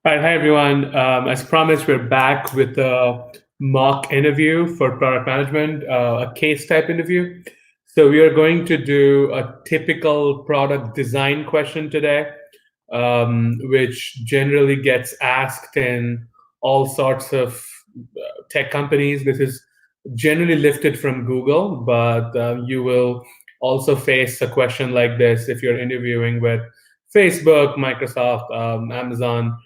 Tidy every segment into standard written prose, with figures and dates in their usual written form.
All right, hi everyone. As promised, we're back with a mock interview for product management, a case type interview. So we are going to do a typical product design question today, which generally gets asked in all sorts of tech companies. This is generally lifted from Google, but you will also face a question like this if you're interviewing with Facebook, Microsoft, Amazon.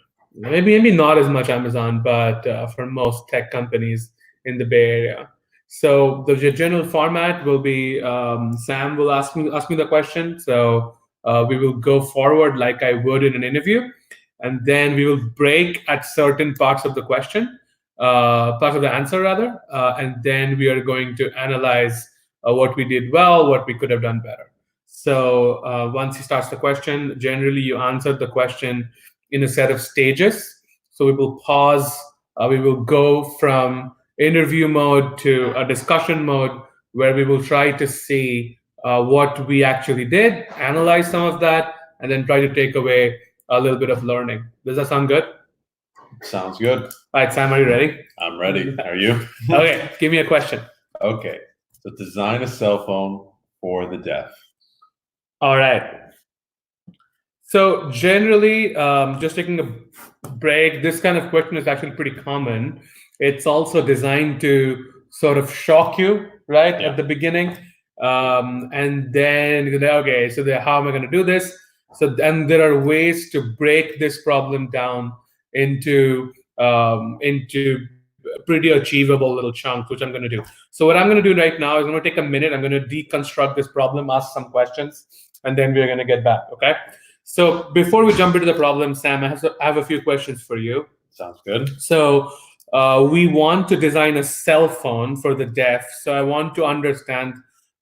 Maybe not as much Amazon, but for most tech companies in the Bay Area. So the general format will be Sam will ask me the question. So we will go forward like I would in an interview, and then we will break at certain parts of the question, parts of the answer rather, and then we are going to analyze what we did well, what we could have done better. So once he starts the question, generally you answer the question in a set of stages. So we will pause, we will go from interview mode to a discussion mode where we will try to see what we actually did, analyze some of that, and then try to take away a little bit of learning. Does that sound good? Sounds good. All right, Sam, are you ready? I'm ready. Are you? Okay, give me a question. Okay. So design a cell phone for the deaf. All right. So generally, just taking a break, this kind of question is actually pretty common. It's also designed to sort of shock you, right, at the beginning. And then, okay, so how am I going to do this? So then there are ways to break this problem down into pretty achievable little chunks, which I'm going to do. So what I'm going to do right now is I'm going to take a minute. I'm going to deconstruct this problem, ask some questions, and then we're going to get back, okay? So before we jump into the problem, Sam, I have a few questions for you. Sounds good. So we want to design a cell phone for the deaf. So I want to understand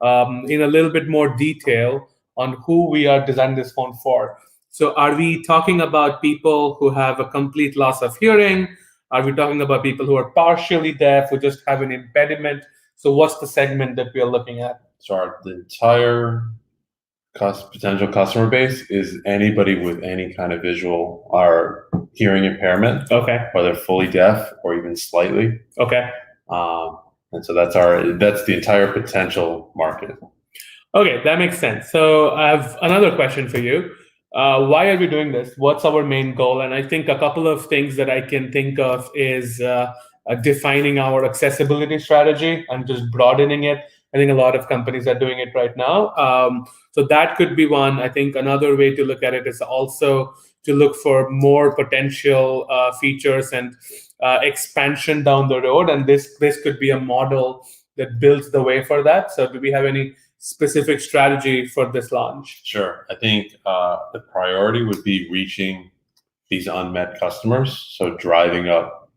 in a little bit more detail on who we are designing this phone for. So are we talking about people who have a complete loss of hearing? Are we talking about people who are partially deaf, who just have an impediment? So what's the segment that we are looking at? So the entire potential customer base is anybody with any kind of visual or hearing impairment. Okay. Whether fully deaf or even slightly. Okay. And so that's the entire potential market. Okay, that makes sense. So I have another question for you. Why are we doing this? What's our main goal? And I think a couple of things that I can think of is defining our accessibility strategy and just broadening it. I think a lot of companies are doing it right now. So that could be one. I think another way to look at it is also to look for more potential features and expansion down the road. And this could be a model that builds the way for that. So do we have any specific strategy for this launch? Sure. I think the priority would be reaching these unmet customers. So driving up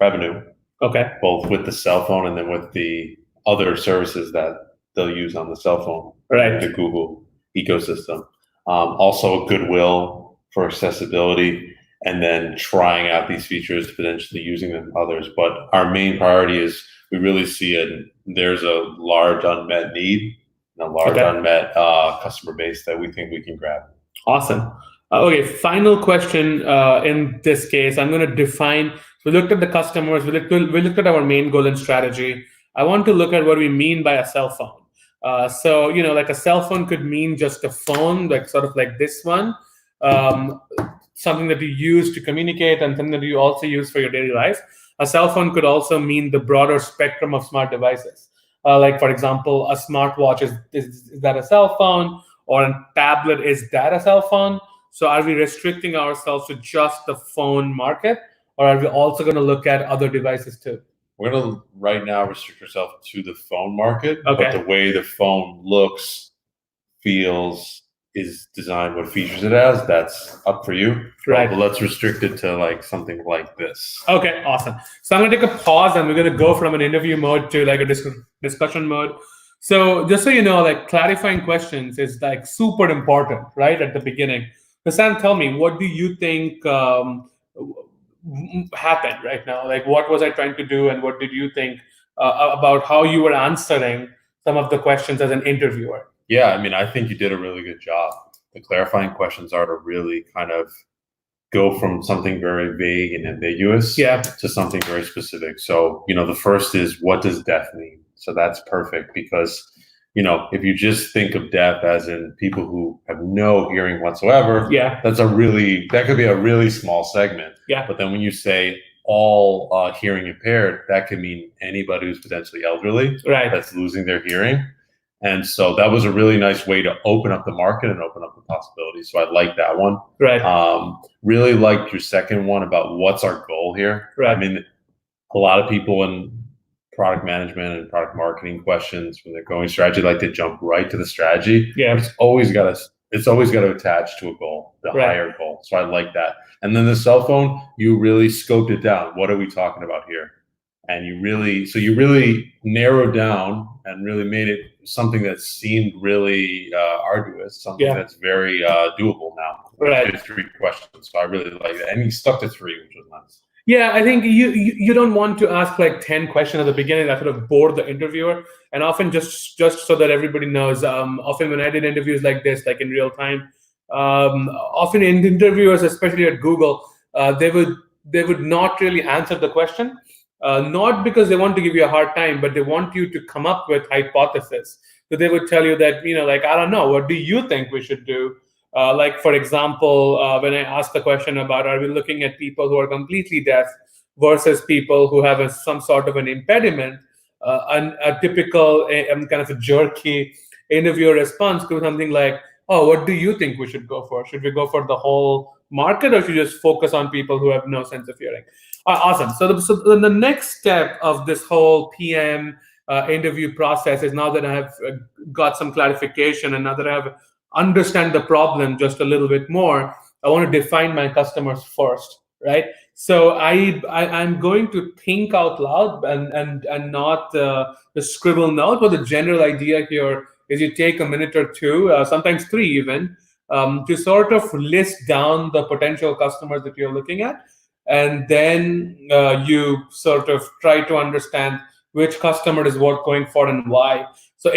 revenue. Okay. Both with the cell phone and then with the other services that they'll use on the cell phone. Right. The Google ecosystem. Also goodwill for accessibility, and then trying out these features, potentially using them others. But our main priority is we really see there's a large unmet need and a large unmet customer base that we think we can grab. Awesome. Okay, final question in this case. I'm going to define, we looked at the customers, we looked at our main goal and strategy. I want to look at what we mean by a cell phone. So, like a cell phone could mean just a phone, like sort of like this one, something that you use to communicate and something that you also use for your daily life. A cell phone could also mean the broader spectrum of smart devices. Like, for example, a smartwatch, is that a cell phone? Or a tablet, is that a cell phone? So are we restricting ourselves to just the phone market? Or are we also going to look at other devices too? We're going to right now restrict ourselves to the phone market. Okay. But the way the phone looks, feels, is designed, what features it has, that's up for you. Right. But let's restrict it to like something like this. Okay, awesome. So I'm going to take a pause and we're going to go from an interview mode to like a discussion mode. So just so you know, like clarifying questions is like super important, right, at the beginning. So Sam, tell me, what do you think happened right now? Like, what was I trying to do, and what did you think about how you were answering some of the questions as an interviewer? Yeah, I mean, I think you did a really good job. The clarifying questions are to really kind of go from something very vague and ambiguous to something very specific. So, the first is, what does deaf mean? So that's perfect because, if you just think of deaf as in people who have no hearing whatsoever, that could be a really small segment. But then when you say all hearing impaired, that could mean anybody who's potentially elderly that's losing their hearing. And so that was a really nice way to open up the market and open up the possibilities. So I like that one. Really liked your second one about what's our goal here. I mean, a lot of people in product management and product marketing questions, when they're going strategy, like to jump right to the strategy. But it's always got to attach to a goal, the higher goal. So I like that. And then the cell phone, you really scoped it down. What are we talking about here? And you really narrowed down and really made it something that seemed really arduous, something that's very doable now. 3 questions. So I really like that. And you stuck to 3, which was nice. Yeah, I think you don't want to ask like 10 questions at the beginning that sort of bore the interviewer. And often, just so that everybody knows, often when I did interviews like this, like in real time, often in interviewers, especially at Google, they would not really answer the question, not because they want to give you a hard time, but they want you to come up with hypothesis. So they would tell you that, like, I don't know, what do you think we should do? Like, for example, when I asked the question about, are we looking at people who are completely deaf versus people who have some sort of an impediment, a typical kind of a jerky interviewer response to something like, oh, what do you think we should go for? Should we go for the whole market, or should we just focus on people who have no sense of hearing? Awesome. So the next step of this whole PM interview process is, now that I have got some clarification and now that I have understand the problem just a little bit more, I want to define my customers first, right? So I'm going to think out loud and not the scribble note. But the general idea here is you take a minute or 2, sometimes 3 even, to sort of list down the potential customers that you're looking at, and then you sort of try to understand which customer is worth going for and why. So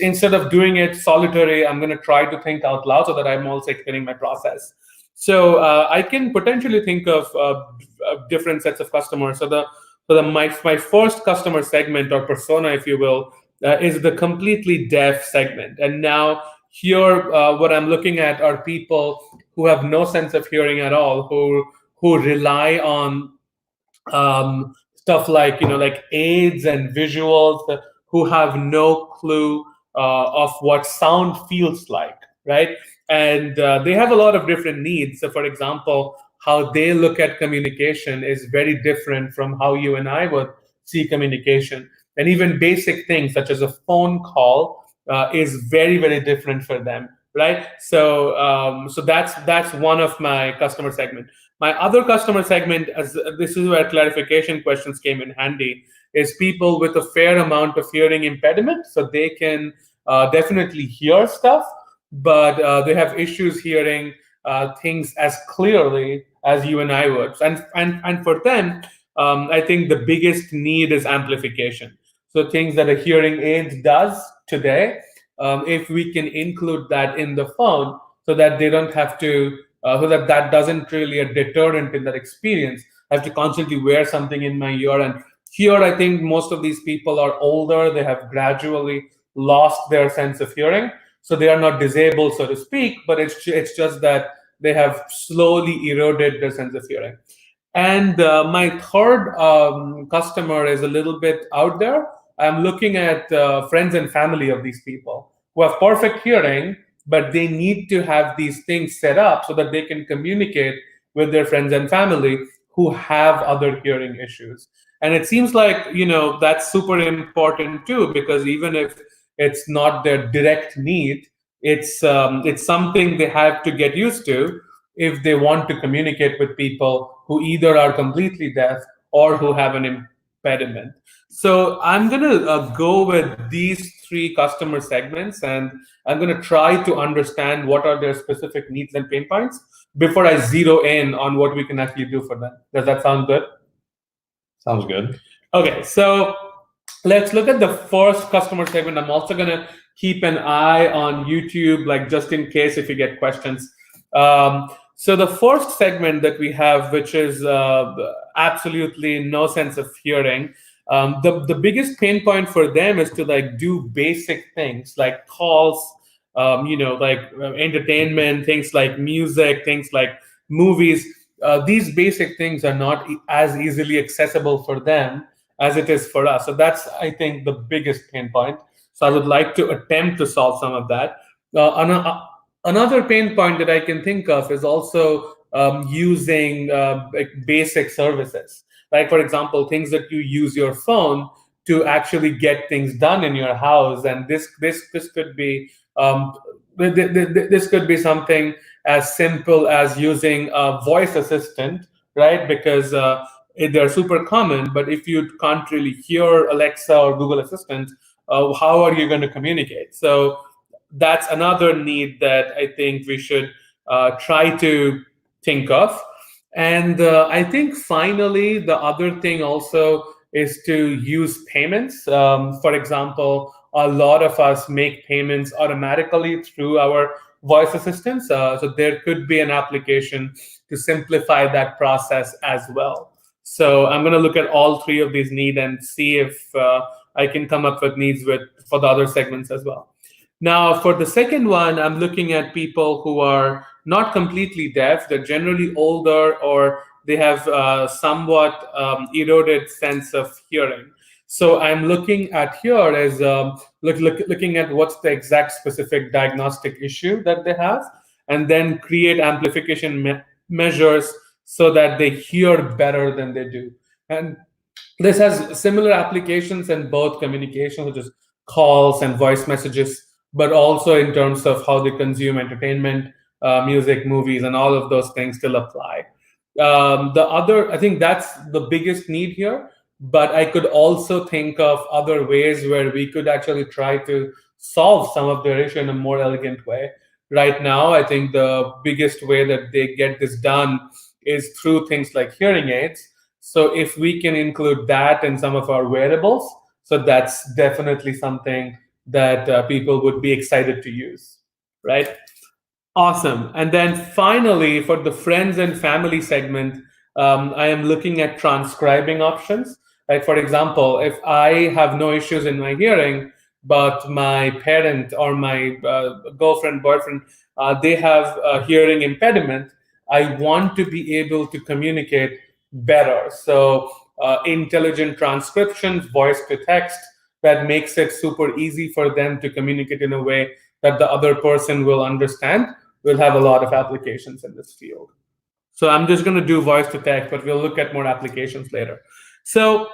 instead of doing it solitary, I'm going to try to think out loud so that I'm also explaining my process. So I can potentially think of different sets of customers. So my first customer segment, or persona, if you will, is the completely deaf segment. And now here, what I'm looking at are people who have no sense of hearing at all, who rely on stuff like like aids and visuals, who have no clue of what sound feels like, right? And they have a lot of different needs. So, for example, how they look at communication is very different from how you and I would see communication. And even basic things such as a phone call is very, very different for them, right? So, so that's one of my customer segment. My other customer segment, as this is where clarification questions came in handy, is people with a fair amount of hearing impediment. So they can definitely hear stuff, but they have issues hearing things as clearly as you and I would. And for them, I think the biggest need is amplification. So things that a hearing aid does today, if we can include that in the phone, so that they don't have to, so that doesn't really a deterrent in that experience. I have to constantly wear something in my ear. And here, I think most of these people are older. They have gradually lost their sense of hearing. So they are not disabled, so to speak, but it's just that they have slowly eroded their sense of hearing. And my third customer is a little bit out there. I'm looking at friends and family of these people who have perfect hearing, but they need to have these things set up so that they can communicate with their friends and family who have other hearing issues. And it seems like, that's super important too, because even if it's not their direct need, it's something they have to get used to if they want to communicate with people who either are completely deaf or who have an impediment. So I'm going to go with these 3 customer segments, and I'm going to try to understand what are their specific needs and pain points before I zero in on what we can actually do for them. Does that sound good? Sounds good. Okay, so let's look at the first customer segment. I'm also going to keep an eye on YouTube, like just in case if you get questions. So the first segment that we have, which is absolutely no sense of hearing, the biggest pain point for them is to like do basic things like calls, like entertainment, things like music, things like movies. These basic things are not as easily accessible for them as it is for us. So that's, I think, the biggest pain point. So I would like to attempt to solve some of that. Another pain point that I can think of is also using like basic services. Like, for example, things that you use your phone to actually get things done in your house, and this could be this could be something as simple as using a voice assistant, right? Because they're super common, but if you can't really hear Alexa or Google Assistant, how are you going to communicate? So that's another need that I think we should try to think of. And I think finally, the other thing also is to use payments. For example, a lot of us make payments automatically through our voice assistants. So there could be an application to simplify that process as well. So I'm going to look at all three of these needs and see if I can come up with needs for the other segments as well. Now, for the second one, I'm looking at people who are not completely deaf. They're generally older, or they have somewhat eroded sense of hearing. So I'm looking at here as looking at what's the exact specific diagnostic issue that they have, and then create amplification measures so that they hear better than they do. And this has similar applications in both communication, which is calls and voice messages, but also in terms of how they consume entertainment, music, movies, and all of those things still apply. I think that's the biggest need here, but I could also think of other ways where we could actually try to solve some of their issue in a more elegant way. Right now, I think the biggest way that they get this done is through things like hearing aids. So if we can include that in some of our wearables, so that's definitely something that people would be excited to use, right? Awesome. And then finally, for the friends and family segment, I am looking at transcribing options. Like, for example, if I have no issues in my hearing, but my parent or my girlfriend, boyfriend, they have a hearing impediment, I want to be able to communicate better. So, intelligent transcriptions, voice to text, that makes it super easy for them to communicate in a way that the other person will understand, will have a lot of applications in this field. So I'm just going to do voice to text, but we'll look at more applications later. So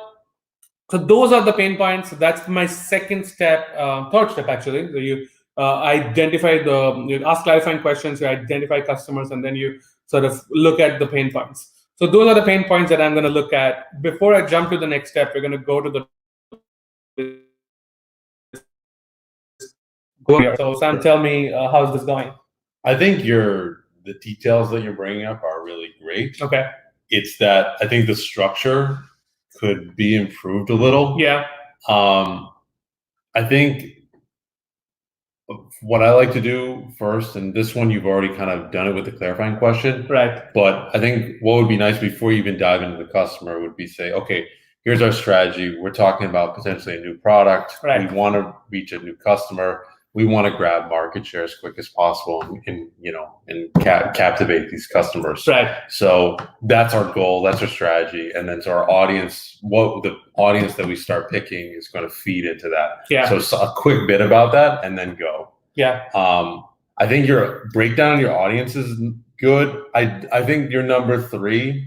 those are the pain points. That's my second step, third step actually. So you you ask clarifying questions, you identify customers, and then you sort of look at the pain points. So those are the pain points that I'm going to look at. Before I jump to the next step, we're going to go to the So Sam, tell me, how's this going? I think the details that you're bringing up are really great. Okay. It's that I think the structure could be improved a little. Yeah. I think what I like to do first, and this one you've already kind of done it with the clarifying question, Right. but I think what would be nice before you even dive into the customer would be say, okay, here's our strategy. We're talking about potentially a new product. Right. We want to reach a new customer. We want to grab market share as quick as possible and captivate these customers. Right. So that's our goal. That's our strategy. And then to our audience, what the audience that we start picking is going to feed into that. Yeah. So a quick bit about that and then go. Yeah. I think your breakdown of your audience is good. I think your number 3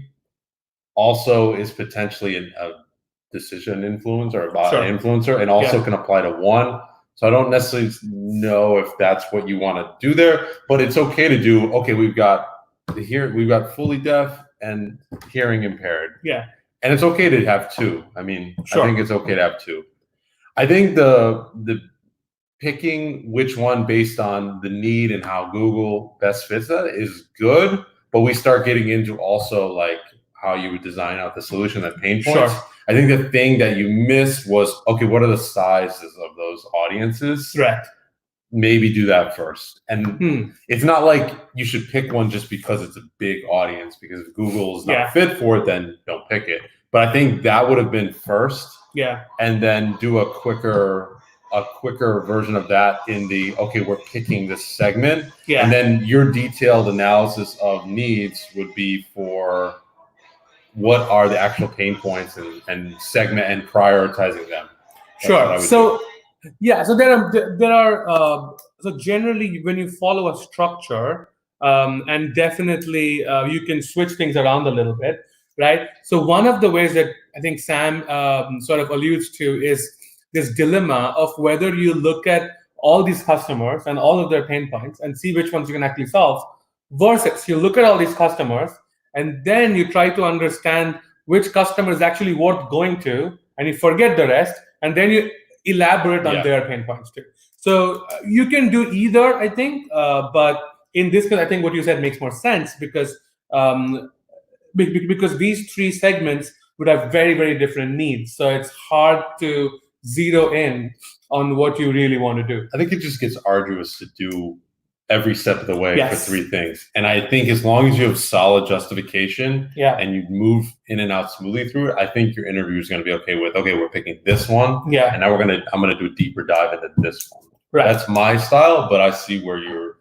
also is potentially a decision influencer, or an influencer, and also can apply to 1. So I don't necessarily know if that's what you want to do there, but it's okay to do. Okay, we've got fully deaf and hearing impaired. Yeah, and it's okay to have 2. I mean, I think it's okay to have 2. I think the picking which one based on the need and how Google best fits that is good, but we start getting into also like how you would design out the solution, that pain points. Sure. I think the thing that you missed was, okay, what are the sizes of those audiences? Right. maybe do that first. And it's not like you should pick one just because it's a big audience, because if Google's not fit for it, then don't pick it. But I think that would have been first. Yeah. And then do a quicker version of that in the, okay, we're picking this segment. Yeah. And then your detailed analysis of needs would be for what are the actual pain points and segment and prioritizing them. Sure. So yeah, so there are so generally when you follow a structure, and definitely you can switch things around a little bit, right? So one of the ways that I think Sam sort of alludes to is this dilemma of whether you look at all these customers and all of their pain points and see which ones you can actually solve, versus you look at all these customers and then you try to understand which customer is actually worth going to, and you forget the rest, and then you elaborate on their pain points too. So you can do either, I think, but in this case, I think what you said makes more sense because these three segments would have very, very different needs. So it's hard to zero in on what you really want to do. I think it just gets arduous to do every step of the way for three things. And I think as long as you have solid justification and you move in and out smoothly through it, I think your interview is going to be okay with, okay, we're picking this one. Yeah. And now I'm going to do a deeper dive into this one. Right. That's my style, but I see where you were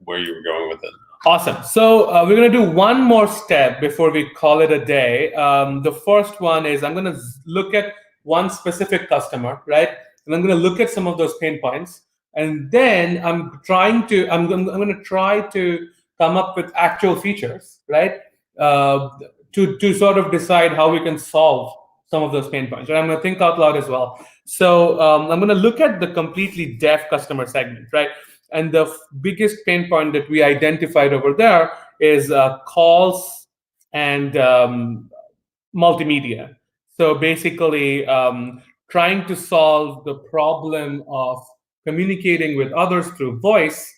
going with it. Awesome. So we're going to do one more step before we call it a day. The first one is I'm going to look at one specific customer, right? And I'm going to look at some of those pain points. And then I'm going to try to come up with actual features, right? To sort of decide how we can solve some of those pain points. And I'm going to think out loud as well. So I'm going to look at the completely deaf customer segment, right? And the biggest pain point that we identified over there is calls and multimedia. So basically, trying to solve the problem of communicating with others through voice,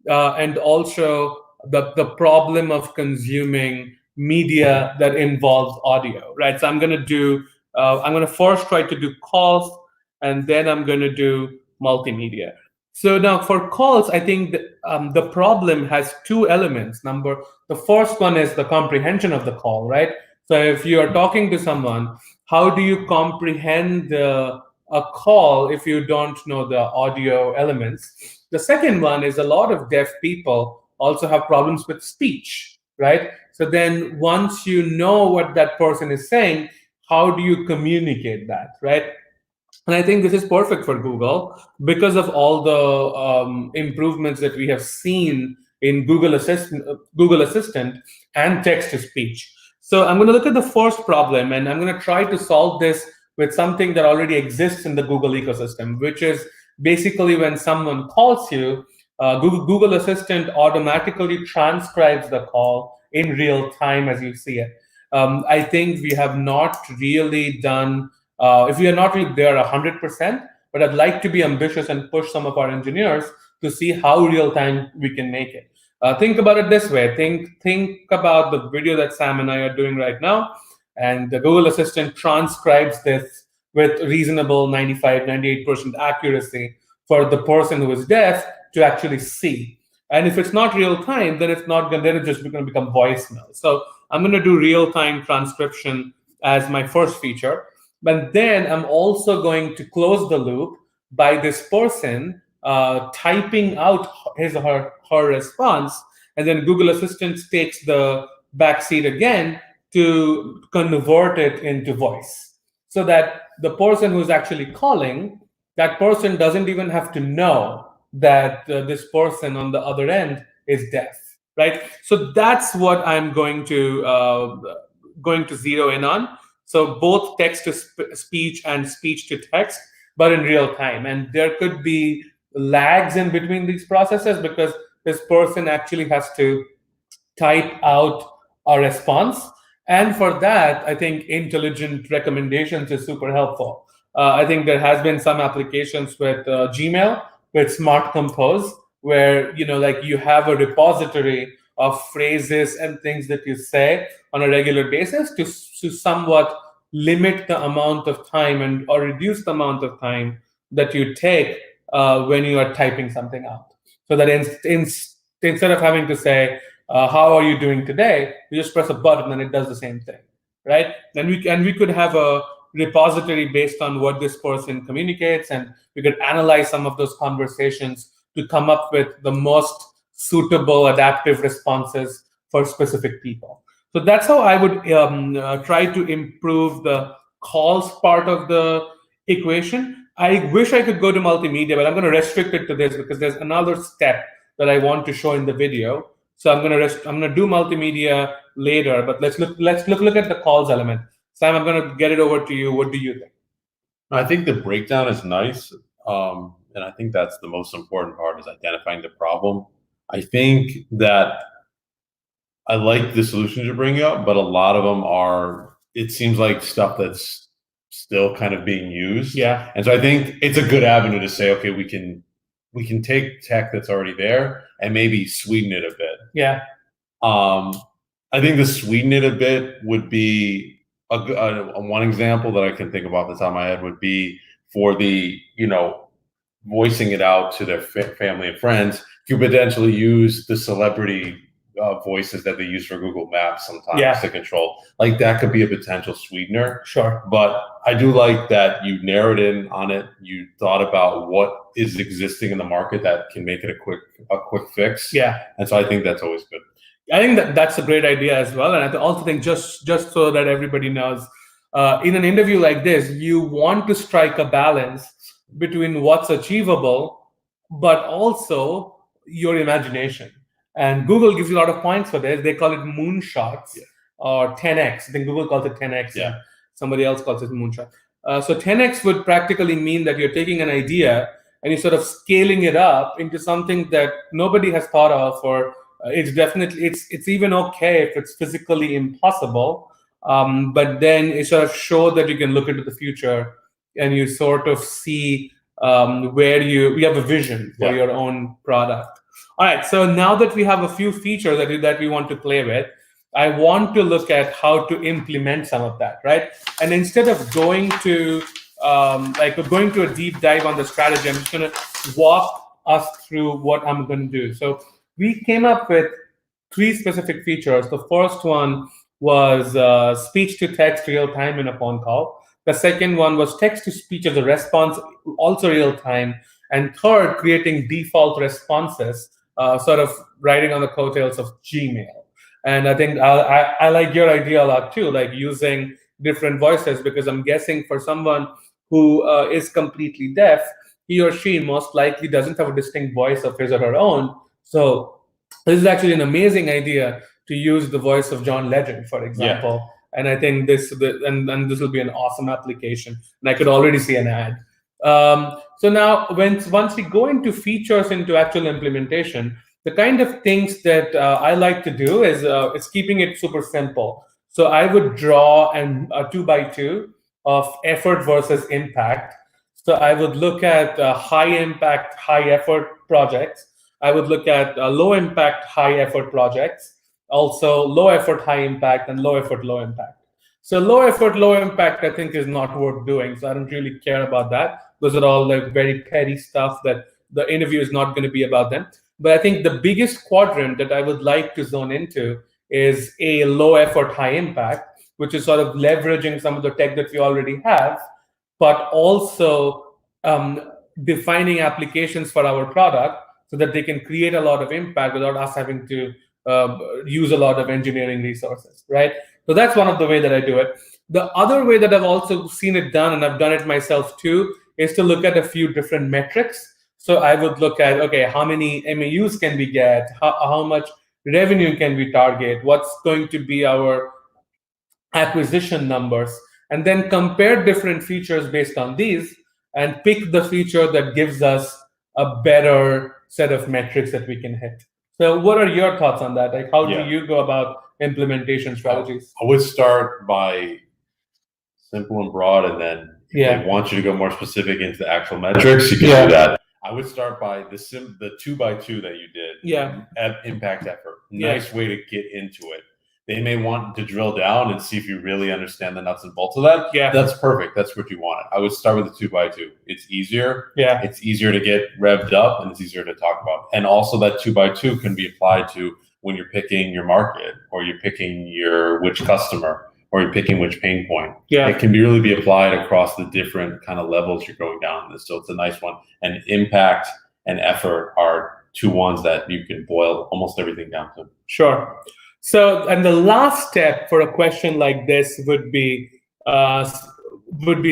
and also the problem of consuming media that involves audio, right? So I'm going to first try to do calls, and then I'm going to do multimedia. So now for calls, I think the problem has two elements. The first one is the comprehension of the call, right? So if you are talking to someone, how do you comprehend a call if you don't know the audio elements? The second one is a lot of deaf people also have problems with speech, right? So then once you know what that person is saying, how do you communicate that, right? And I think this is perfect for Google because of all the improvements that we have seen in Google Assistant and text-to-speech. So I'm going to look at the first problem, and I'm going to try to solve this with something that already exists in the Google ecosystem, which is basically when someone calls you, Google Assistant automatically transcribes the call in real time as you see it. I think we have not really done, if we are not really there 100%, but I'd like to be ambitious and push some of our engineers to see how real time we can make it. Think about it this way. Think about the video that Sam and I are doing right now, and the Google Assistant transcribes this with reasonable 95, 98% accuracy for the person who is deaf to actually see. And if it's not real time, then it's just going to become voicemail. So I'm going to do real time transcription as my first feature. But then I'm also going to close the loop by this person typing out his or her response, and then Google Assistant takes the backseat again to convert it into voice, so that the person who's actually calling, that person doesn't even have to know that this person on the other end is deaf, right? So that's what I'm going to zero in on. So both text to speech and speech to text, but in real time. And there could be lags in between these processes because this person actually has to type out a response. And for that, I think intelligent recommendations is super helpful. I think there has been some applications with Gmail, with Smart Compose, where you have a repository of phrases and things that you say on a regular basis to somewhat limit the amount of time or reduce the amount of time that you take when you are typing something out. So that instead of having to say, how are you doing today, you just press a button and it does the same thing, right? And we could have a repository based on what this person communicates, and we could analyze some of those conversations to come up with the most suitable adaptive responses for specific people. So that's how I would try to improve the calls part of the equation. I wish I could go to multimedia, but I'm going to restrict it to this because there's another step that I want to show in the video. So I'm going to do multimedia later, but let's look at the calls element. Sam, I'm going to get it over to you. What do you think? I think the breakdown is nice, and I think that's the most important part, is identifying the problem. I think that I like the solutions you're bringing up, but a lot of them are, it seems like stuff that's still kind of being used. Yeah. And so I think it's a good avenue to say, okay, we can take tech that's already there and maybe sweeten it a bit. Yeah. I think the sweeten it a bit would be a one example that I can think of off the top of my head would be for the, voicing it out to their family and friends. You could potentially use the celebrity voices that they use for Google Maps sometimes to control. Like that could be a potential sweetener. Sure. But I do like that you narrowed in on it. You thought about what is existing in the market that can make it a quick fix. Yeah. And so I think that's always good. I think that's a great idea as well. And I also think just so that everybody knows, in an interview like this, you want to strike a balance between what's achievable, but also your imagination. And Google gives you a lot of points for this. They call it moonshots or 10x. I think Google calls it 10x. Yeah. Somebody else calls it moonshot. So 10x would practically mean that you're taking an idea and you're sort of scaling it up into something that nobody has thought of, or it's even okay if it's physically impossible. But then it sort of shows that you can look into the future and you sort of see where you have a vision for your own product. All right, so now that we have a few features that we want to play with, I want to look at how to implement some of that, right? And instead of going to a deep dive on the strategy, I'm just going to walk us through what I'm going to do. So we came up with 3 specific features. The first one was speech to text real time in a phone call. The second one was text to speech as a response, also real time. And third, creating default responses, sort of riding on the coattails of Gmail. And I think I like your idea a lot too, like using different voices, because I'm guessing for someone who is completely deaf, he or she most likely doesn't have a distinct voice of his or her own. So this is actually an amazing idea to use the voice of John Legend, for example. Yeah. And I think this will be an awesome application. And I could already see an ad. So now, once we go into features, into actual implementation, the kind of things that I like to do is keeping it super simple. So I would draw a 2x2 of effort versus impact. So I would look at high impact, high effort projects. I would look at low impact, high effort projects. Also low effort, high impact, and low effort, low impact. So low effort, low impact, I think is not worth doing. So I don't really care about that. Those are all like very petty stuff that the interview is not going to be about them. But I think the biggest quadrant that I would like to zone into is a low effort, high impact, which is sort of leveraging some of the tech that we already have, but also defining applications for our product so that they can create a lot of impact without us having to use a lot of engineering resources, right? So that's one of the way that I do it. The other way that I've also seen it done, and I've done it myself too, is to look at a few different metrics. So I would look at, okay, how many MAUs can we get? How much revenue can we target? What's going to be our acquisition numbers? And then compare different features based on these and pick the feature that gives us a better set of metrics that we can hit. So what are your thoughts on that? Like, how do you go about implementation strategies? I would start by simple and broad, and then if they want you to go more specific into the actual metrics, you can do that. I would start by the 2x2 that you did. Yeah. Impact effort. Nice way to get into it. They may want to drill down and see if you really understand the nuts and bolts of that. Yeah. That's perfect. That's what you want. I would start with the 2x2. It's easier. Yeah. It's easier to get revved up, and it's easier to talk about. And also that 2x2 can be applied to when you're picking your market, or you're picking which customer, or you're picking which pain point. Yeah. It can really be applied across the different kind of levels you're going down this. So it's a nice one. And impact and effort are two ones that you can boil almost everything down to. Sure. So, and the last step for a question like this would be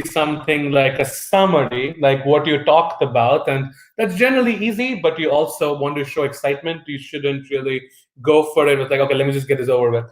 something like a summary, like what you talked about, and that's generally easy. But you also want to show excitement. You shouldn't really go for it with like, okay, let me just get this over with,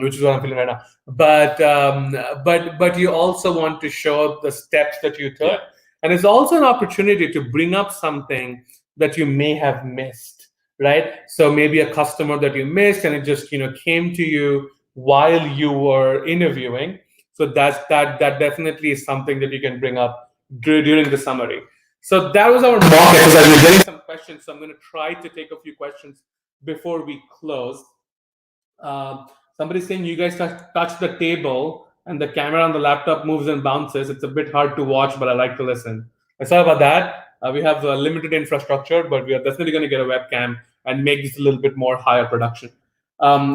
which is what I'm feeling right now. But you also want to show the steps that you took, and it's also an opportunity to bring up something that you may have missed. Right, so maybe a customer that you missed, and it just came to you while you were interviewing. So that definitely is something that you can bring up during the summary. So that was our mock exercise. We're getting some questions, so I'm going to try to take a few questions before we close. Somebody's saying you guys touch the table and the camera on the laptop moves and bounces. It's a bit hard to watch, but I like to listen. Sorry about that. We have limited infrastructure, but we are definitely going to get a webcam and make this a little bit more higher production.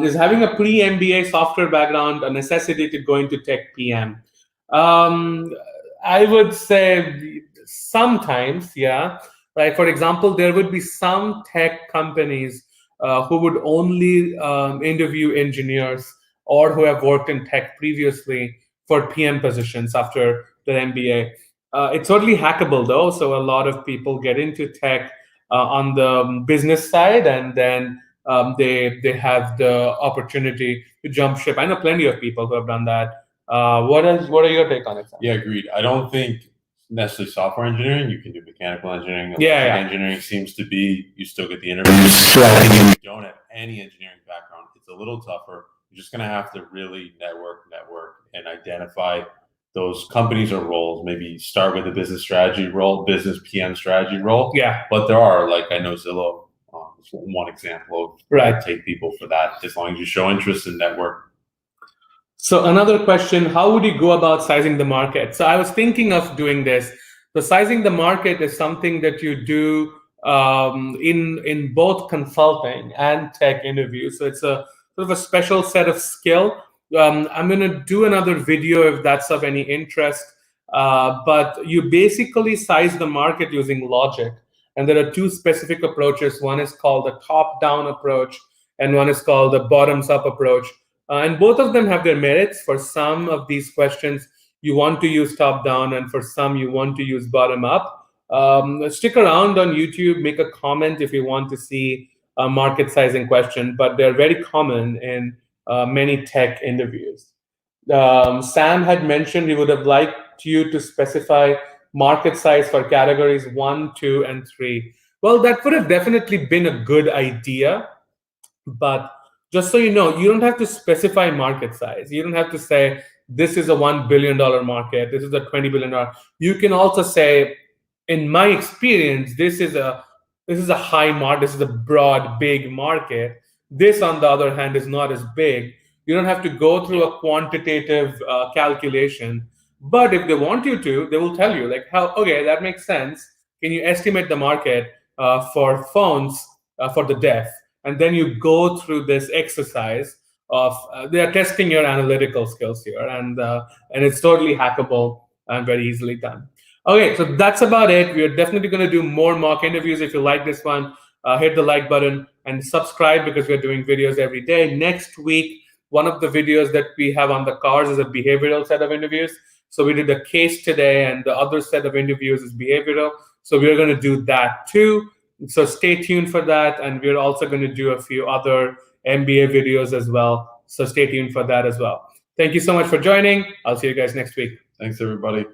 Is having a pre-MBA software background a necessity to go into tech PM? I would say sometimes, yeah. Right. For example, there would be some tech companies who would only interview engineers or who have worked in tech previously for PM positions after their MBA. It's totally hackable though, so a lot of people get into tech on the business side, and then they have the opportunity to jump ship. I know plenty of people who have done that. What are your take on it, Sam? Yeah, agreed. I don't think necessarily software engineering. You can do mechanical engineering. Engineering seems to be, you still get the interviews. So I think if you don't have any engineering background, it's a little tougher. You're just going to have to really network, and identify those companies or roles. Maybe start with a business strategy role, business PM strategy role. Yeah. But there are, like I know Zillow is one example of take people for that, as long as you show interest in network. So another question, how would you go about sizing the market? So I was thinking of doing this. So sizing the market is something that you do in both consulting and tech interviews. So it's a sort of a special set of skill. I'm going to do another video if that's of any interest. But you basically size the market using logic. And there are two specific approaches. One is called the top-down approach, and one is called the bottoms-up approach. And both of them have their merits. For some of these questions, you want to use top-down, and for some, you want to use bottom-up. Stick around on YouTube, make a comment if you want to see a market sizing question, but they're very common in many tech interviews. Sam had mentioned he would have liked you to specify market size for categories 1, 2, and 3. Well, that would have definitely been a good idea, but just so you know, you don't have to specify market size. You don't have to say, this is a $1 billion market, this is a $20 billion. You can also say, in my experience, this is a high market, this is a broad, big market. This, on the other hand, is not as big. You don't have to go through a quantitative calculation. But if they want you to, they will tell you, like, okay, that makes sense. Can you estimate the market for phones for the deaf? And then you go through this exercise of they are testing your analytical skills here, and it's totally hackable and very easily done. Okay, so that's about it. We are definitely going to do more mock interviews. If you like this one, hit the like button and subscribe, because we're doing videos every day. Next week, one of the videos that we have on the cards is a behavioral set of interviews. So we did a case today, and the other set of interviews is behavioral. So we're going to do that too. So stay tuned for that. And we're also going to do a few other MBA videos as well. So stay tuned for that as well. Thank you so much for joining. I'll see you guys next week. Thanks, everybody.